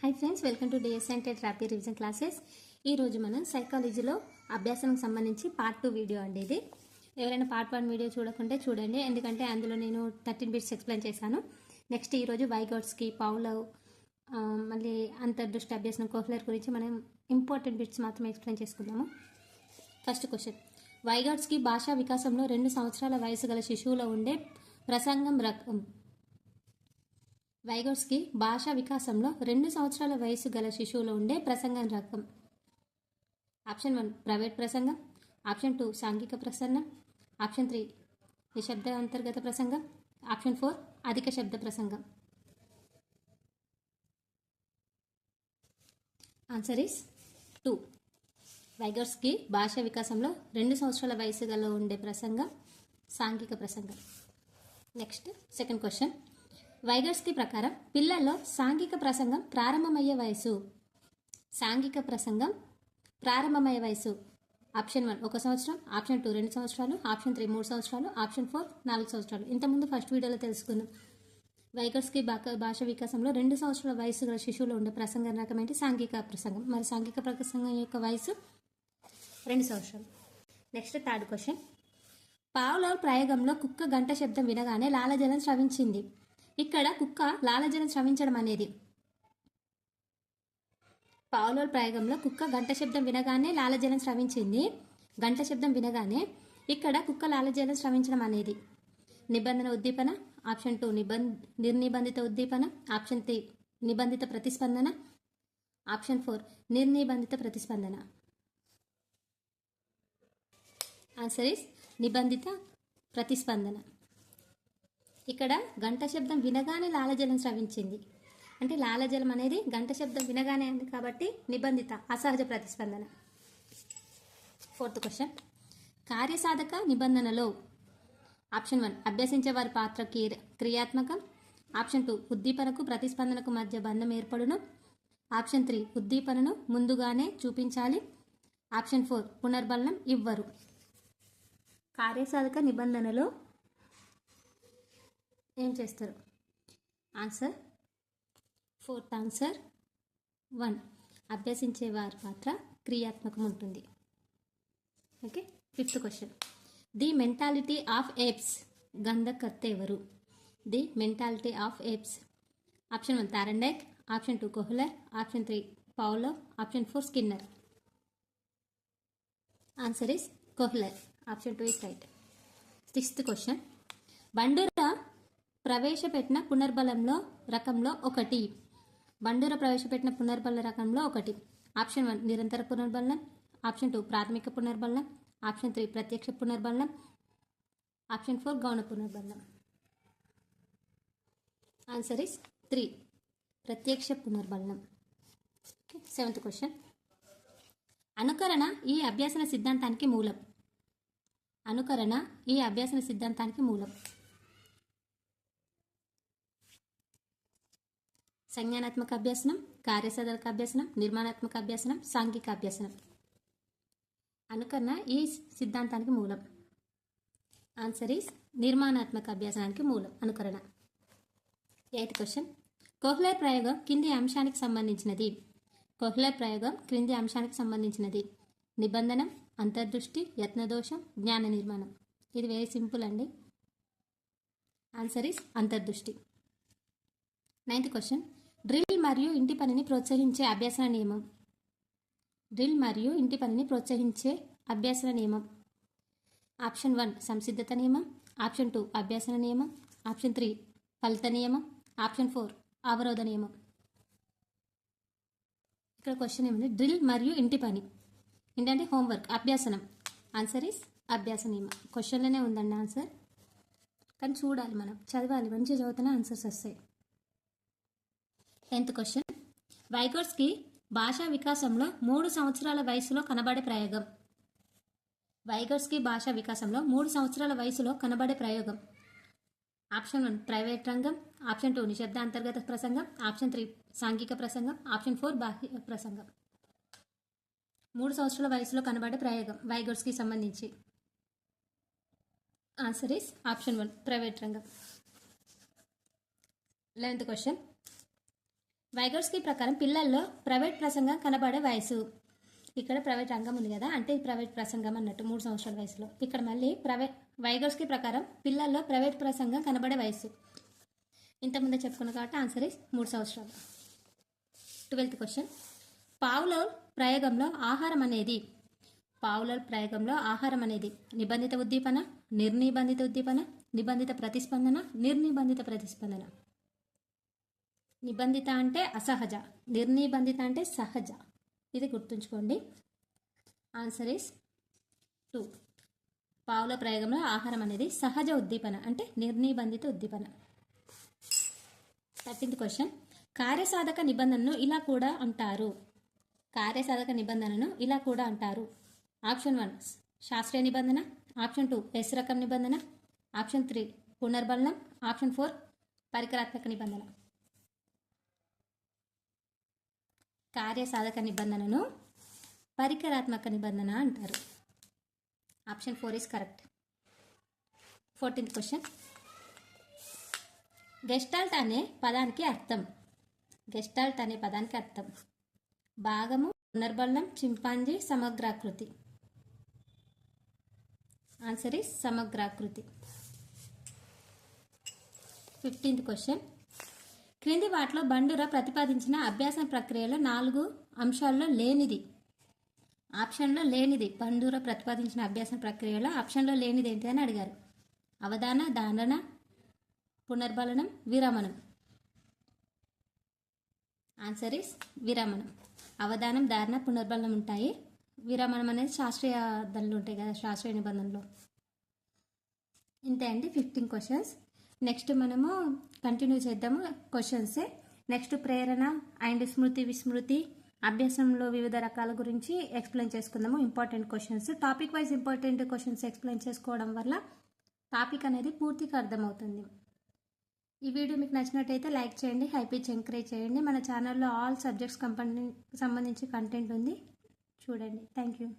Hi friends, welcome to DS and therapy revision classes. ఈరోజు మనం సైకాలజీలో అభ్యాసానికి సంబంధించి పార్ట్ 2 వీడియో అండి. ఇది ఎవరైనా పార్ట్ 1 వీడియో చూడకుంటే చూడండి, ఎందుకంటే అందులో నేను 13 బిట్స్ ఎక్స్ప్లెయిన్ చేశాను. నెక్స్ట్ ఈరోజు వైగోట్స్కి, పౌలవ్, మళ్ళీ అంతర్దృష్టి అభ్యాసం, కోహ్లర్ గురించి మనం ఇంపార్టెంట్ బిట్స్ మాత్రమే ఎక్స్ప్లెయిన్ చేసుకుందాము. ఫస్ట్ క్వశ్చన్, వైగోట్స్కి భాషా వికాసంలో 2 సంవత్సరాల వయసు గల శిశువులో ఉండే ప్రసంగం రకం. వైగోట్స్కి భాషా వికాసంలో 2 సంవత్సరాల వయసు గల శిశువులో ఉండే ప్రసంగం రకం. ఆప్షన్ 1 ప్రైవేట్ ప్రసంగం, ఆప్షన్ 2 సాంఘిక ప్రసంగం, ఆప్షన్ 3 నిశ్శబ్ద అంతర్గత ప్రసంగం, ఆప్షన్ 4 అధిక శబ్ద ప్రసంగం. Answer is 2. వైగోట్స్కి భాషా వికాసంలో 2 సంవత్సరాల వయసు గల ఉండే ప్రసంగం సాంఘిక ప్రసంగం. నెక్స్ట్ సెకండ్ క్వశ్చన్, వైగోట్స్కి ప్రకారం పిల్లల్లో సాంఘిక ప్రసంగం ప్రారంభమయ్యే వయసు. సాంఘిక ప్రసంగం ప్రారంభమయ్యే వయసు. ఆప్షన్ 1 1 సంవత్సరం, ఆప్షన్ 2 2 సంవత్సరాలు, ఆప్షన్ 3 3 సంవత్సరాలు, ఆప్షన్ 4 4 సంవత్సరాలు. ఇంతకుముందు ఫస్ట్ వీడియోలో తెలుసుకుందాం. వైగోట్స్కి భాష వికాసంలో 2 సంవత్సరాల వయసు గల శిశువులో ఉండే ప్రసంగం రకం ఏంటి? సాంఘిక ప్రసంగం. మరి సాంఘిక ప్రసంగం యొక్క వయసు 2 సంవత్సరాలు. నెక్స్ట్ థర్డ్ క్వశ్చన్, పావ్లోవ్ ప్రయోగంలో కుక్క గంట శబ్దం వినగానే లాలజలం స్రవించింది. ఇక్కడ కుక్క లాలజలం స్రవించడం అనేది. పావ్లోవ్ ప్రయోగంలో కుక్క గంట శబ్దం వినగానే లాలజలం స్రవించింది. గంట శబ్దం వినగానే ఇక్కడ కుక్క లాలజలం స్రవించడం అనేది నిబంధన ఉద్దీపన, ఆప్షన్ 2 నిర్నిబంధిత ఉద్దీపన, ఆప్షన్ 3 నిబంధిత ప్రతిస్పందన, ఆప్షన్ 4 నిర్నిబంధిత ప్రతిస్పందన. ఆన్సర్ ఈస్ నిబంధిత ప్రతిస్పందన. ఇక్కడ గంట శబ్దం వినగానే లాలజలం స్రవించింది అంటే లాలజలం అనేది గంట శబ్దం వినగానే ఉంది కాబట్టి నిబంధిత అసహజ ప్రతిస్పందన. ఫోర్త్ క్వశ్చన్, కార్యసాధక నిబంధనలో ఆప్షన్ 1 అభ్యసించే వారి పాత్ర క్రియాత్మకం, ఆప్షన్ 2 ఉద్దీపనకు ప్రతిస్పందనకు మధ్య బంధం ఏర్పడును, ఆప్షన్ 3 ఉద్దీపనను ముందుగానే చూపించాలి, ఆప్షన్ 4 పునర్బలం ఇవ్వరు. కార్యసాధక నిబంధనలో ఏం చేస్తారు? ఆన్సర్ ఫోర్త్ ఆన్సర్ 1 అభ్యసించే వారి పాత్ర క్రియాత్మకం ఉంటుంది. Okay. Fifth question, the mentality of apes గంధకర్త ఎవరు? The mentality of apes. Option 1 Thorndike, option 2 Kohler, option 3 Pavlov, option 4 Skinner. Answer is Kohler. Option 2 is right. Sixth question, Bandura ప్రవేశపెట్టిన పునర్బలంలో రకంలో ఒకటి. బండూరా ప్రవేశపెట్టిన పునర్బల రకంలో ఒకటి. ఆప్షన్ 1 నిరంతర పునర్బలం, ఆప్షన్ 2 ప్రాథమిక పునర్బలం, ఆప్షన్ 3 ప్రత్యక్ష పునర్బలం, ఆప్షన్ 4 గౌణ పునర్బలం. ఆన్సర్ ఇస్ 3 ప్రత్యక్ష పునర్బలం. సెవెంత్ క్వశ్చన్, అనుకరణ ఈ అభ్యాసన సిద్ధాంతానికి మూలం. అనుకరణ ఈ అభ్యాసన సిద్ధాంతానికి మూలం. సంజ్ఞానాత్మక అభ్యాసనం, కార్యసాధక అభ్యాసనం, నిర్మాణాత్మక అభ్యాసనం, సాంఘిక అభ్యాసనం. అనుకరణ ఈ సిద్ధాంతానికి మూలం. ఆన్సర్ ఈస్ నిర్మాణాత్మక అభ్యాసనానికి మూలం అనుకరణ. ఎయిత్ క్వశ్చన్, కోహ్లర్ ప్రయోగం కింది అంశానికి సంబంధించినది. కోహ్లర్ ప్రయోగం క్రింది అంశానికి సంబంధించినది. నిబంధనం, అంతర్దృష్టి, యత్నదోషం, జ్ఞాన నిర్మాణం. ఇది వెరీ సింపుల్ అండి. ఆన్సర్ ఈస్ అంతర్దృష్టి. నైన్త్ క్వశ్చన్, డ్రిల్ మరియు ఇంటి పనిని ప్రోత్సహించే అభ్యాసన నియమం. డ్రిల్ మరియు ఇంటి పనిని ప్రోత్సహించే అభ్యాసన నియమం. ఆప్షన్ 1 సంసిద్ధత నియమం, ఆప్షన్ 2 అభ్యాసన నియమం, ఆప్షన్ 3 ఫలిత నియమం, ఆప్షన్ 4 అవరోధ నియమం. ఇక్కడ క్వశ్చన్ ఏమంటే డ్రిల్ మరియు ఇంటి పని ఏంటంటే హోంవర్క్, అభ్యాసనం. ఆన్సర్ ఈస్ అభ్యాస నియమం. క్వశ్చన్లోనే ఉందండి ఆన్సర్, కానీ చూడాలి, మనం చదవాలి, మంచిగా చదువుతూనే ఆన్సర్స్ వస్తాయి. 10th క్వశ్చన్, వైగోట్స్కి భాషా వికాసంలో 3 సంవత్సరాల వయసులో కనబడే ప్రయోగం. వైగోట్స్కి భాషా వికాసంలో 3 సంవత్సరాల వయసులో కనబడే ప్రయోగం. ఆప్షన్ 1 ప్రైవేట్ రంగం, ఆప్షన్ 2 నిశ్శబ్ద అంతర్గత ప్రసంగం, ఆప్షన్ 3 సాంఘిక ప్రసంగం, ఆప్షన్ 4 బాహ్య ప్రసంగం. 3 సంవత్సరాల వయసులో కనబడే ప్రయోగం వైగోట్స్కి సంబంధించి. ఆన్సర్ ఈస్ ఆప్షన్ 1 ప్రైవేట్ రంగం. 11th క్వశ్చన్, వైగోట్స్కీ ప్రకారం పిల్లల్లో ప్రైవేట్ ప్రసంగం కనబడే వయసు. ఇక్కడ ప్రైవేట్ రంగం ఉంది కదా, అంటే ప్రైవేట్ ప్రసంగం అన్నట్టు 3 సంవత్సరాల వయసులో. ఇక్కడ మళ్ళీ వైగోట్స్కీ ప్రకారం పిల్లల్లో ప్రైవేట్ ప్రసంగం కనబడే వయసు. ఇంతకుముందే చెప్పుకున్నాం కాబట్టి ఆన్సర్ ఇస్ 3 సంవత్సరాలు. 12th question. పావ్లోవ్ ప్రయోగంలో ఆహారం అనేది నిబంధిత ఉద్దీపన, నిర్నిబంధిత ఉద్దీపన, నిబంధిత ప్రతిస్పందన, నిర్నిబంధిత ప్రతిస్పందన. నిబంధిత అంటే అసహజ, నిర్నిబంధిత అంటే సహజ. ఇది గుర్తుంచుకోండి. Answer is 2. పావ్లోవ్ ప్రయోగంలో ఆహారం అనేది సహజ ఉద్దీపన అంటే నిర్నిబంధిత ఉద్దీపన. 13th question. కార్యసాధక నిబంధనను ఇలా కూడా అంటారు. ఆప్షన్ 1 శాస్త్రీయ నిబంధన, ఆప్షన్ 2 ఎస్ రకం నిబంధన, ఆప్షన్ 3 పునర్బలనం, ఆప్షన్ 4 పరికరాత్మక నిబంధన. కార్యసాధక నిబంధనను పరికరాత్మక నిబంధన అంటారు. Option 4 is correct. 14th question. Gestalt అనే పదానికి అర్థం భాగము, పునర్బలనం, చింపాంజీ, సమగ్రాకృతి. ఆన్సర్ ఇస్ సమగ్రాకృతి. 15th question. క్రింది వాటిలో బండుర ప్రతిపాదించిన అభ్యాస ప్రక్రియలో 4 అంశాల్లో లేనిది. ఆప్షన్లో లేనిది బండుర ప్రతిపాదించిన అభ్యాస ప్రక్రియలో ఆప్షన్లో లేనిది ఏంటి అని అడిగారు. అవధాన, ధారణ, పునర్బలనం, విరమణం. Answer is విరమణం. అవధానం, ధారణ, పునర్బలనం ఉంటాయి. విరమణం అనేది శాస్త్రీయ దానిలో ఉంటాయి కదా, శాస్త్రీయ నిబంధనలో. ఇంతే అండి 15 క్వశ్చన్స్. నెక్స్ట్ మనము కంటిన్యూ చేద్దాము క్వశ్చన్సే. నెక్స్ట్ ప్రేరణ అండ్ స్మృతి విస్మృతి అభ్యాసంలో వివిధ రకాల గురించి ఎక్స్ప్లెయిన్ చేసుకుందాము. Important questions, topic wise important questions explain చేసుకోవడం వల్ల టాపిక్ అనేది పూర్తిగా అర్థమవుతుంది. ఈ వీడియో మీకు నచ్చినట్టయితే లైక్ చేయండి, హైప్ ఇచ్చి ఎంకరేజ్ చేయండి. మన ఛానల్లో ఆల్ సబ్జెక్ట్స్ సంబంధించి కంటెంట్ ఉంది, చూడండి. Thank you.